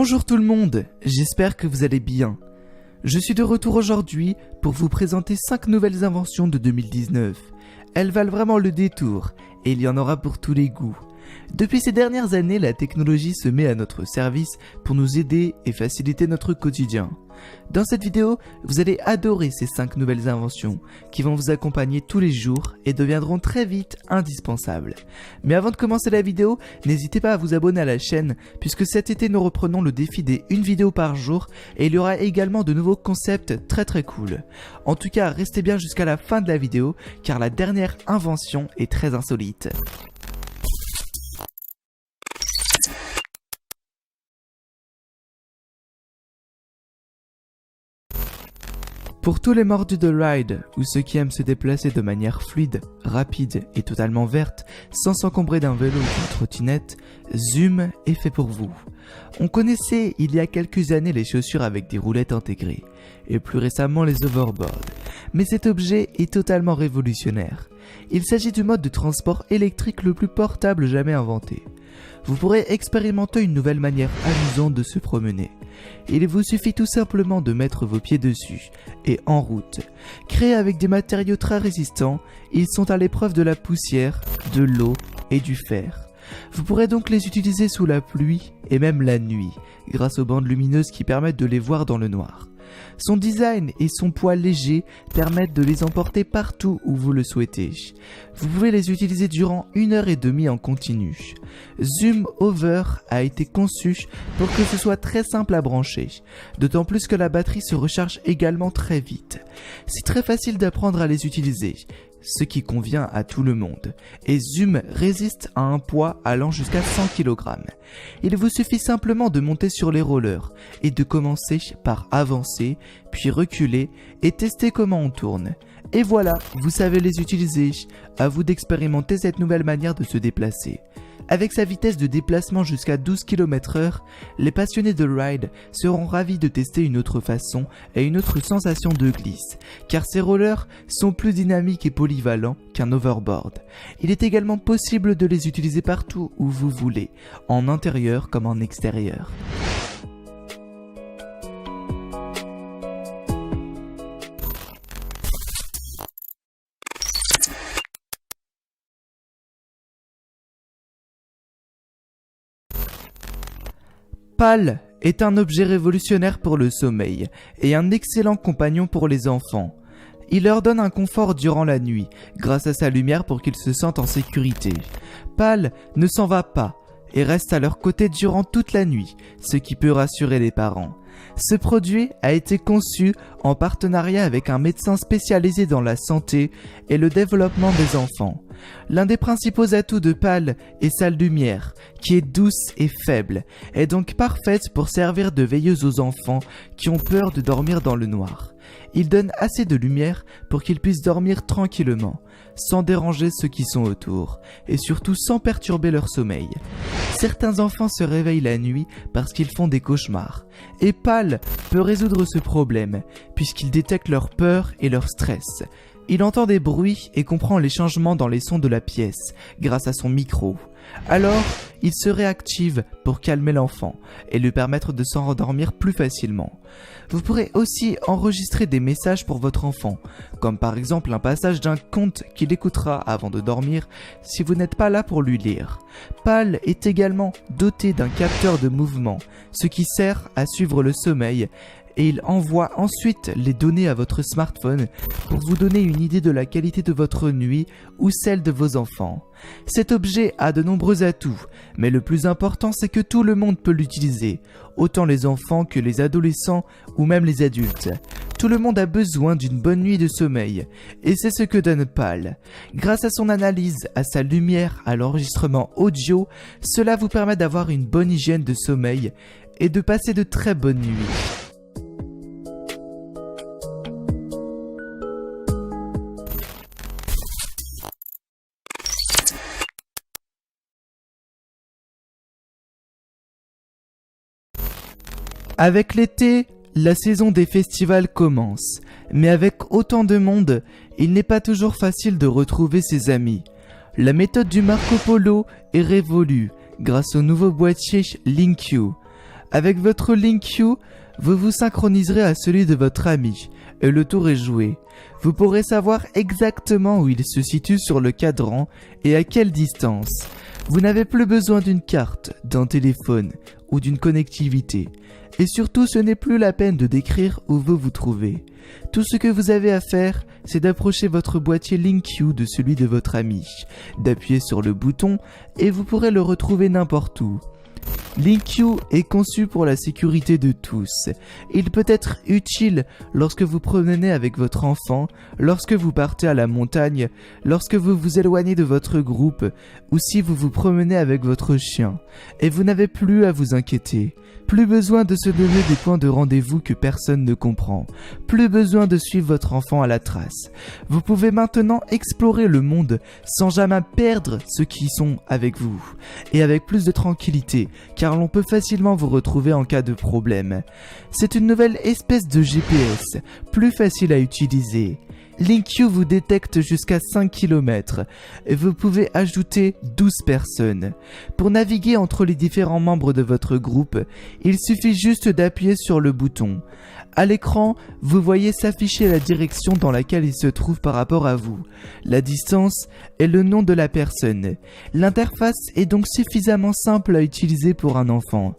Bonjour tout le monde, j'espère que vous allez bien. Je suis de retour aujourd'hui pour vous présenter 5 nouvelles inventions de 2019. Elles valent vraiment le détour et il y en aura pour tous les goûts. Depuis ces dernières années, la technologie se met à notre service pour nous aider et faciliter notre quotidien. Dans cette vidéo, vous allez adorer ces 5 nouvelles inventions qui vont vous accompagner tous les jours et deviendront très vite indispensables. Mais avant de commencer la vidéo, n'hésitez pas à vous abonner à la chaîne puisque cet été nous reprenons le défi des 1 vidéo par jour et il y aura également de nouveaux concepts très cool. En tout cas, restez bien jusqu'à la fin de la vidéo car la dernière invention est très insolite. Pour tous les mordus de ride ou ceux qui aiment se déplacer de manière fluide, rapide et totalement verte, sans s'encombrer d'un vélo ou d'une trottinette, Zoom est fait pour vous. On connaissait il y a quelques années les chaussures avec des roulettes intégrées, et plus récemment les overboards. Mais cet objet est totalement révolutionnaire. Il s'agit du mode de transport électrique le plus portable jamais inventé. Vous pourrez expérimenter une nouvelle manière amusante de se promener. Il vous suffit tout simplement de mettre vos pieds dessus et en route. Créés avec des matériaux très résistants, ils sont à l'épreuve de la poussière, de l'eau et du fer. Vous pourrez donc les utiliser sous la pluie et même la nuit, grâce aux bandes lumineuses qui permettent de les voir dans le noir. Son design et son poids léger permettent de les emporter partout où vous le souhaitez. Vous pouvez les utiliser durant 1h30 en continu. Zoom Hover a été conçu pour que ce soit très simple à brancher, d'autant plus que la batterie se recharge également très vite. C'est très facile d'apprendre à les utiliser, ce qui convient à tout le monde, et Zoom résiste à un poids allant jusqu'à 100 kg. Il vous suffit simplement de monter sur les rollers et de commencer par avancer, puis reculer et tester comment on tourne. Et voilà, vous savez les utiliser, à vous d'expérimenter cette nouvelle manière de se déplacer. Avec sa vitesse de déplacement jusqu'à 12 km/h, les passionnés de ride seront ravis de tester une autre façon et une autre sensation de glisse, car ces rollers sont plus dynamiques et polyvalents qu'un overboard. Il est également possible de les utiliser partout où vous voulez, en intérieur comme en extérieur. PAL est un objet révolutionnaire pour le sommeil et un excellent compagnon pour les enfants. Il leur donne un confort durant la nuit, grâce à sa lumière pour qu'ils se sentent en sécurité. PAL ne s'en va pas et reste à leur côté durant toute la nuit, ce qui peut rassurer les parents. Ce produit a été conçu en partenariat avec un médecin spécialisé dans la santé et le développement des enfants. L'un des principaux atouts de PAL est sa lumière, qui est douce et faible, et donc parfaite pour servir de veilleuse aux enfants qui ont peur de dormir dans le noir. Il donne assez de lumière pour qu'ils puissent dormir tranquillement, sans déranger ceux qui sont autour, et surtout sans perturber leur sommeil. Certains enfants se réveillent la nuit parce qu'ils font des cauchemars, et PAL peut résoudre ce problème, puisqu'il détecte leur peur et leur stress. Il entend des bruits et comprend les changements dans les sons de la pièce, grâce à son micro. Alors, il se réactive pour calmer l'enfant et lui permettre de s'en rendormir plus facilement. Vous pourrez aussi enregistrer des messages pour votre enfant, comme par exemple un passage d'un conte qu'il écoutera avant de dormir si vous n'êtes pas là pour lui lire. PAL est également doté d'un capteur de mouvement, ce qui sert à suivre le sommeil, et il envoie ensuite les données à votre smartphone pour vous donner une idée de la qualité de votre nuit ou celle de vos enfants. Cet objet a de nombreux atouts, mais le plus important c'est que tout le monde peut l'utiliser, autant les enfants que les adolescents ou même les adultes. Tout le monde a besoin d'une bonne nuit de sommeil, et c'est ce que donne PAL. Grâce à son analyse, à sa lumière, à l'enregistrement audio, cela vous permet d'avoir une bonne hygiène de sommeil et de passer de très bonnes nuits. Avec l'été, la saison des festivals commence, mais avec autant de monde, il n'est pas toujours facile de retrouver ses amis. La méthode du Marco Polo est révolue grâce au nouveau boîtier LinkU. Avec votre LinkQ, vous vous synchroniserez à celui de votre ami, et le tour est joué. Vous pourrez savoir exactement où il se situe sur le cadran et à quelle distance. Vous n'avez plus besoin d'une carte, d'un téléphone ou d'une connectivité. Et surtout, ce n'est plus la peine de décrire où vous vous trouvez. Tout ce que vous avez à faire, c'est d'approcher votre boîtier LinkQ de celui de votre ami, d'appuyer sur le bouton et vous pourrez le retrouver n'importe où. LinkQ est conçu pour la sécurité de tous. Il peut être utile lorsque vous promenez avec votre enfant, lorsque vous partez à la montagne, lorsque vous vous éloignez de votre groupe ou si vous vous promenez avec votre chien. Et vous n'avez plus à vous inquiéter. Plus besoin de se donner des points de rendez-vous que personne ne comprend. Plus besoin de suivre votre enfant à la trace. Vous pouvez maintenant explorer le monde sans jamais perdre ceux qui sont avec vous. Et avec plus de tranquillité, car l'on peut facilement vous retrouver en cas de problème. C'est une nouvelle espèce de GPS, plus facile à utiliser. LinkQ vous détecte jusqu'à 5 km et vous pouvez ajouter 12 personnes. Pour naviguer entre les différents membres de votre groupe, il suffit juste d'appuyer sur le bouton. À l'écran, vous voyez s'afficher la direction dans laquelle il se trouve par rapport à vous, la distance et le nom de la personne. L'interface est donc suffisamment simple à utiliser pour un enfant.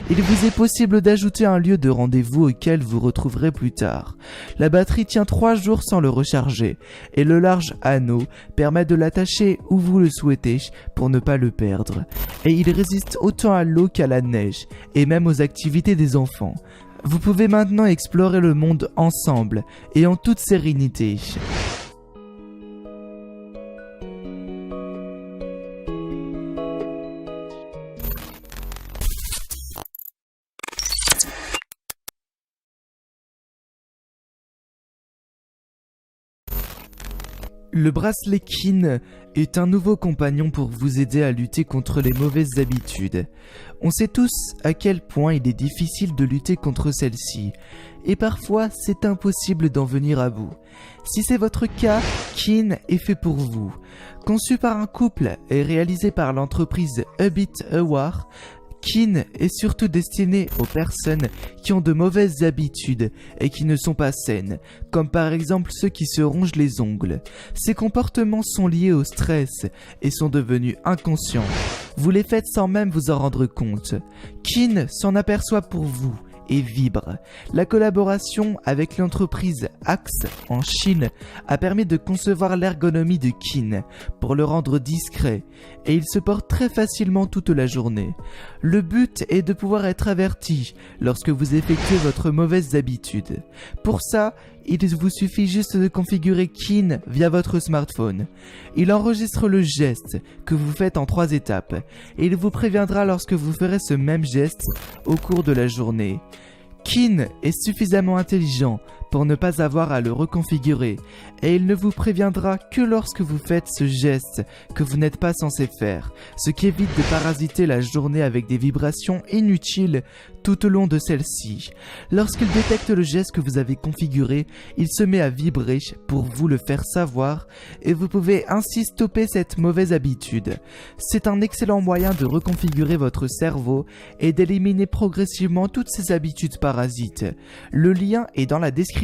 Il vous est possible d'ajouter un lieu de rendez-vous auquel vous retrouverez plus tard. La batterie tient 3 jours sans le recharger et le large anneau permet de l'attacher où vous le souhaitez pour ne pas le perdre. Et il résiste autant à l'eau qu'à la neige et même aux activités des enfants. Vous pouvez maintenant explorer le monde ensemble et en toute sérénité. Le bracelet Kin est un nouveau compagnon pour vous aider à lutter contre les mauvaises habitudes. On sait tous à quel point il est difficile de lutter contre celles-ci, et parfois c'est impossible d'en venir à bout. Si c'est votre cas, Kin est fait pour vous. Conçu par un couple et réalisé par l'entreprise Habit Aware, Kin est surtout destiné aux personnes qui ont de mauvaises habitudes et qui ne sont pas saines, comme par exemple ceux qui se rongent les ongles. Ces comportements sont liés au stress et sont devenus inconscients. Vous les faites sans même vous en rendre compte. Kin s'en aperçoit pour vous et vibre. La collaboration avec l'entreprise Axe en Chine a permis de concevoir l'ergonomie de Kin pour le rendre discret et il se porte très facilement toute la journée. Le but est de pouvoir être averti lorsque vous effectuez votre mauvaise habitude. Pour ça, il vous suffit juste de configurer Kin via votre smartphone. Il enregistre le geste que vous faites en 3 étapes et il vous préviendra lorsque vous ferez ce même geste au cours de la journée. Kin est suffisamment intelligent pour ne pas avoir à le reconfigurer et il ne vous préviendra que lorsque vous faites ce geste que vous n'êtes pas censé faire, ce qui évite de parasiter la journée avec des vibrations inutiles tout au long de celle-ci. Lorsqu'il détecte le geste que vous avez configuré, il se met à vibrer pour vous le faire savoir et vous pouvez ainsi stopper cette mauvaise habitude. C'est un excellent moyen de reconfigurer votre cerveau et d'éliminer progressivement toutes ces habitudes parasites. Le lien est dans la description.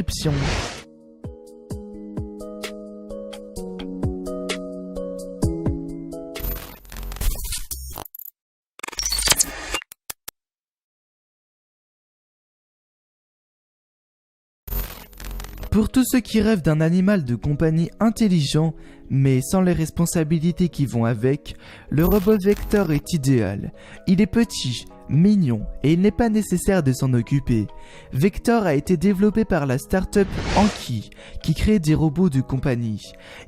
Pour tous ceux qui rêvent d'un animal de compagnie intelligent, mais sans les responsabilités qui vont avec, le robot Vector est idéal. Il est petit, mignon et il n'est pas nécessaire de s'en occuper. Vector a été développé par la start-up Anki qui crée des robots de compagnie.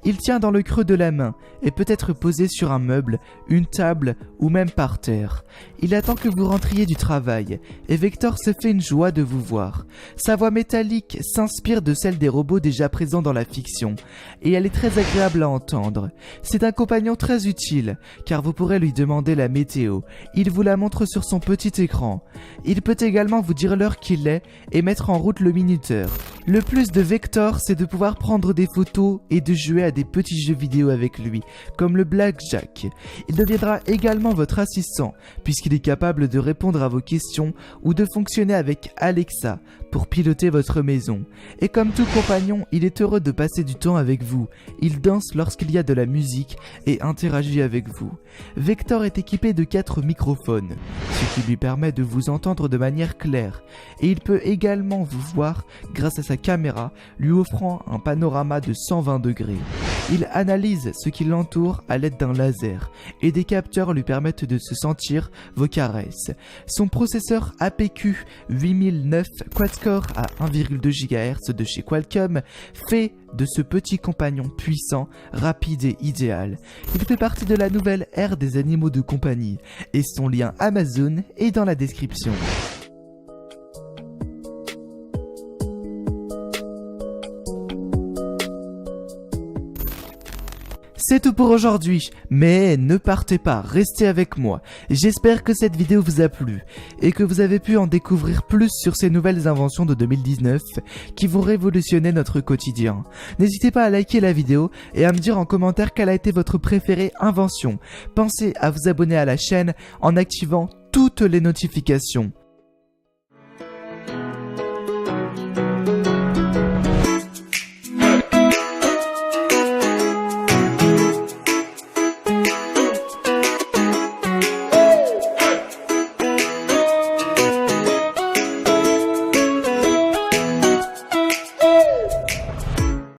Il tient dans le creux de la main et peut être posé sur un meuble, une table ou même par terre. Il attend que vous rentriez du travail et Vector se fait une joie de vous voir. Sa voix métallique s'inspire de celle des robots déjà présents dans la fiction et elle est très agréable à entendre. C'est un compagnon très utile car vous pourrez lui demander la météo. Il vous la montre sur son petit écran. Il peut également vous dire l'heure qu'il est et mettre en route le minuteur. Le plus de Vector, c'est de pouvoir prendre des photos et de jouer à des petits jeux vidéo avec lui, comme le Blackjack. Il deviendra également votre assistant, puisqu'il est capable de répondre à vos questions ou de fonctionner avec Alexa pour piloter votre maison. Et comme tout compagnon, il est heureux de passer du temps avec vous. Il danse lorsqu'il y a de la musique et interagit avec vous. Vector est équipé de 4 microphones, ce qui lui permet de vous entendre de manière claire. Et il peut également vous voir grâce à sa caméra, lui offrant un panorama de 120 degrés. Il analyse ce qui l'entoure à l'aide d'un laser, et des capteurs lui permettent de se sentir vos caresses. Son processeur APQ 8009 quad-core à 1,2 GHz de chez Qualcomm fait de ce petit compagnon puissant, rapide et idéal. Il fait partie de la nouvelle ère des animaux de compagnie, et son lien Amazon est dans la description. C'est tout pour aujourd'hui, mais ne partez pas, restez avec moi. J'espère que cette vidéo vous a plu et que vous avez pu en découvrir plus sur ces nouvelles inventions de 2019 qui vont révolutionner notre quotidien. N'hésitez pas à liker la vidéo et à me dire en commentaire quelle a été votre préférée invention. Pensez à vous abonner à la chaîne en activant toutes les notifications.